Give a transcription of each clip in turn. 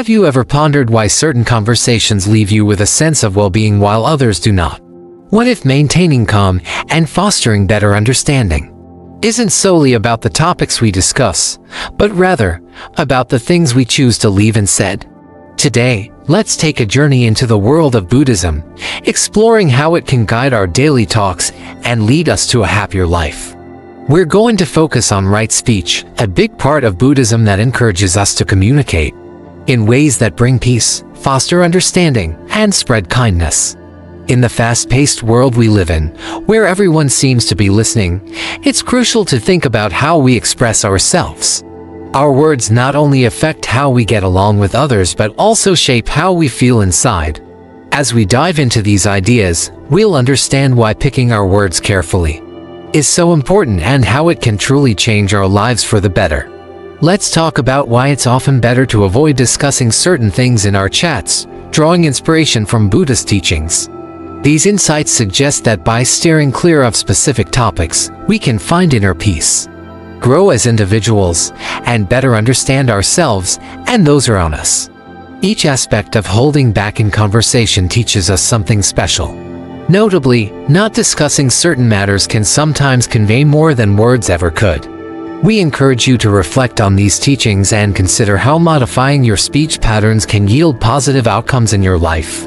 Have you ever pondered why certain conversations leave you with a sense of well-being while others do not? What if maintaining calm and fostering better understanding isn't solely about the topics we discuss, but rather about the things we choose to leave unsaid? Today, let's take a journey into the world of Buddhism, exploring how it can guide our daily talks and lead us to a happier life. We're going to focus on right speech, a big part of Buddhism that encourages us to communicate in ways that bring peace, foster understanding, and spread kindness. In the fast-paced world we live in, where everyone seems to be listening, it's crucial to think about how we express ourselves. Our words not only affect how we get along with others but also shape how we feel inside. As we dive into these ideas, we'll understand why picking our words carefully is so important and how it can truly change our lives for the better. Let's talk about why it's often better to avoid discussing certain things in our chats, drawing inspiration from Buddhist teachings. These insights suggest that by steering clear of specific topics, we can find inner peace, grow as individuals, and better understand ourselves and those around us. Each aspect of holding back in conversation teaches us something special. Notably, not discussing certain matters can sometimes convey more than words ever could. We encourage you to reflect on these teachings and consider how modifying your speech patterns can yield positive outcomes in your life.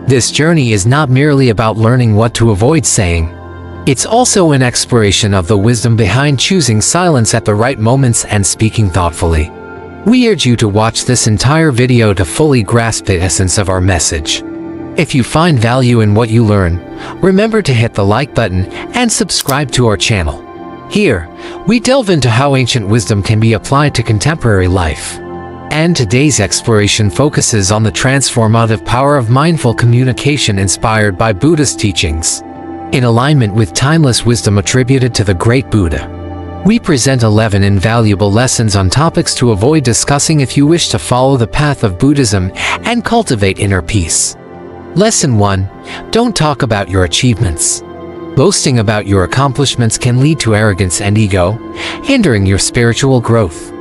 This journey is not merely about learning what to avoid saying. It's also an exploration of the wisdom behind choosing silence at the right moments and speaking thoughtfully. We urge you to watch this entire video to fully grasp the essence of our message. If you find value in what you learn, remember to hit the like button and subscribe to our channel. Here, we delve into how ancient wisdom can be applied to contemporary life. And today's exploration focuses on the transformative power of mindful communication inspired by Buddhist teachings. In alignment with timeless wisdom attributed to the great Buddha, we present 11 invaluable lessons on topics to avoid discussing if you wish to follow the path of Buddhism and cultivate inner peace. Lesson 1. Don't talk about your achievements. Boasting about your accomplishments can lead to arrogance and ego, hindering your spiritual growth.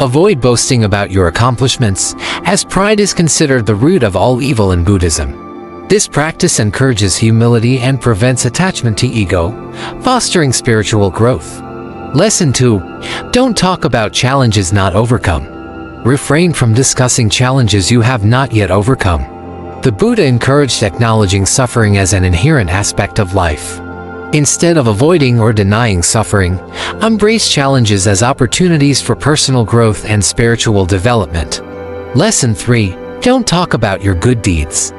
Avoid boasting about your accomplishments, as pride is considered the root of all evil in Buddhism. This practice encourages humility and prevents attachment to ego, fostering spiritual growth. Lesson 2. Don't talk about challenges not overcome. Refrain from discussing challenges you have not yet overcome. The Buddha encouraged acknowledging suffering as an inherent aspect of life. Instead of avoiding or denying suffering, embrace challenges as opportunities for personal growth and spiritual development. Lesson 3. Don't talk about your good deeds.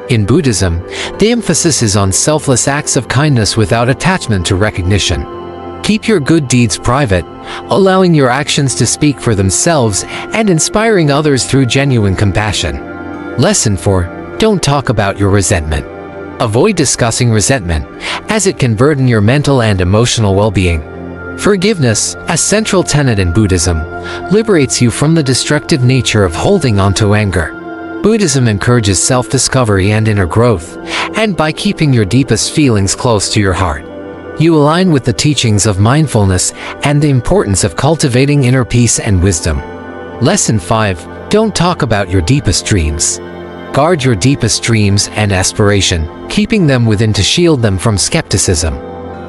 In Buddhism, the emphasis is on selfless acts of kindness without attachment to recognition. Keep your good deeds private, allowing your actions to speak for themselves and inspiring others through genuine compassion. Lesson 4. Don't talk about your resentment. Avoid discussing resentment, as it can burden your mental and emotional well-being. Forgiveness, a central tenet in Buddhism, liberates you from the destructive nature of holding on to anger. Buddhism encourages self-discovery and inner growth, and by keeping your deepest feelings close to your heart, you align with the teachings of mindfulness and the importance of cultivating inner peace and wisdom. Lesson 5. Don't talk about your deepest dreams. Guard your deepest dreams and aspiration, keeping them within to shield them from skepticism.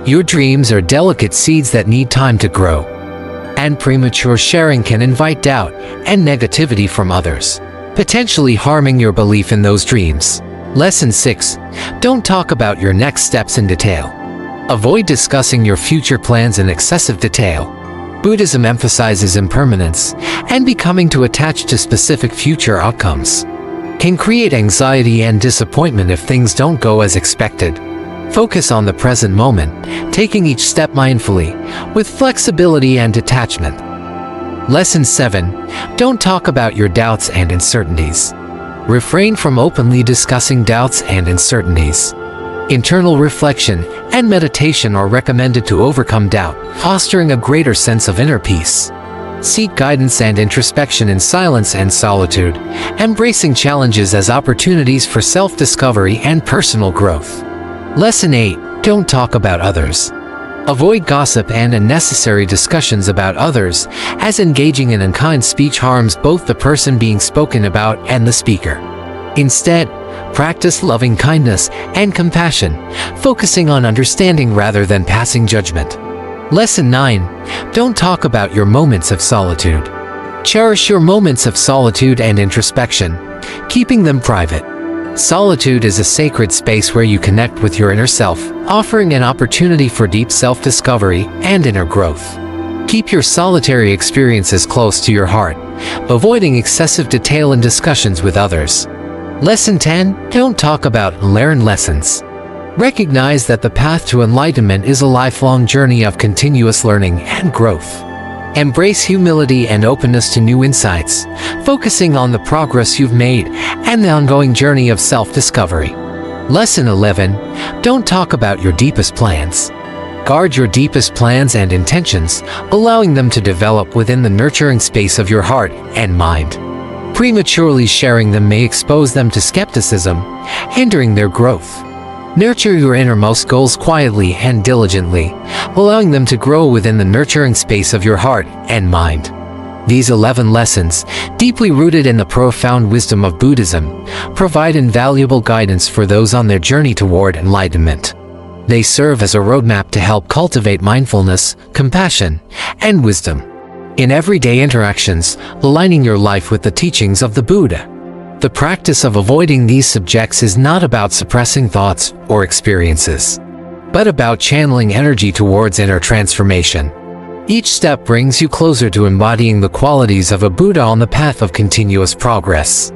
Your dreams are delicate seeds that need time to grow, and premature sharing can invite doubt and negativity from others, potentially harming your belief in those dreams. Lesson 6. Don't talk about your next steps in detail. Avoid discussing your future plans in excessive detail. Buddhism emphasizes impermanence, and becoming too attached to specific future outcomes can create anxiety and disappointment if things don't go as expected. Focus on the present moment, taking each step mindfully, with flexibility and detachment. Lesson 7. Don't talk about your doubts and uncertainties. Refrain from openly discussing doubts and uncertainties. Internal reflection and meditation are recommended to overcome doubt, fostering a greater sense of inner peace. Seek guidance and introspection in silence and solitude, embracing challenges as opportunities for self-discovery and personal growth. Lesson 8. Don't talk about others. Avoid gossip and unnecessary discussions about others, as engaging in unkind speech harms both the person being spoken about and the speaker. Instead, practice loving kindness and compassion, focusing on understanding rather than passing judgment. Lesson 9. Don't talk about your moments of solitude. Cherish your moments of solitude and introspection, keeping them private. Solitude is a sacred space where you connect with your inner self, offering an opportunity for deep self-discovery and inner growth. Keep your solitary experiences close to your heart, avoiding excessive detail in discussions with others. Lesson 10. Don't talk about learned lessons. Recognize that the path to enlightenment is a lifelong journey of continuous learning and growth. Embrace humility and openness to new insights, focusing on the progress you've made and the ongoing journey of self-discovery. Lesson 11. Don't talk about your deepest plans. Guard your deepest plans and intentions, allowing them to develop within the nurturing space of your heart and mind. Prematurely sharing them may expose them to skepticism, hindering their growth. Nurture your innermost goals quietly and diligently, allowing them to grow within the nurturing space of your heart and mind. These 11 lessons, deeply rooted in the profound wisdom of Buddhism, provide invaluable guidance for those on their journey toward enlightenment. They serve as a roadmap to help cultivate mindfulness, compassion, and wisdom in everyday interactions, aligning your life with the teachings of the Buddha. The practice of avoiding these subjects is not about suppressing thoughts or experiences, but about channeling energy towards inner transformation. Each step brings you closer to embodying the qualities of a Buddha on the path of continuous progress.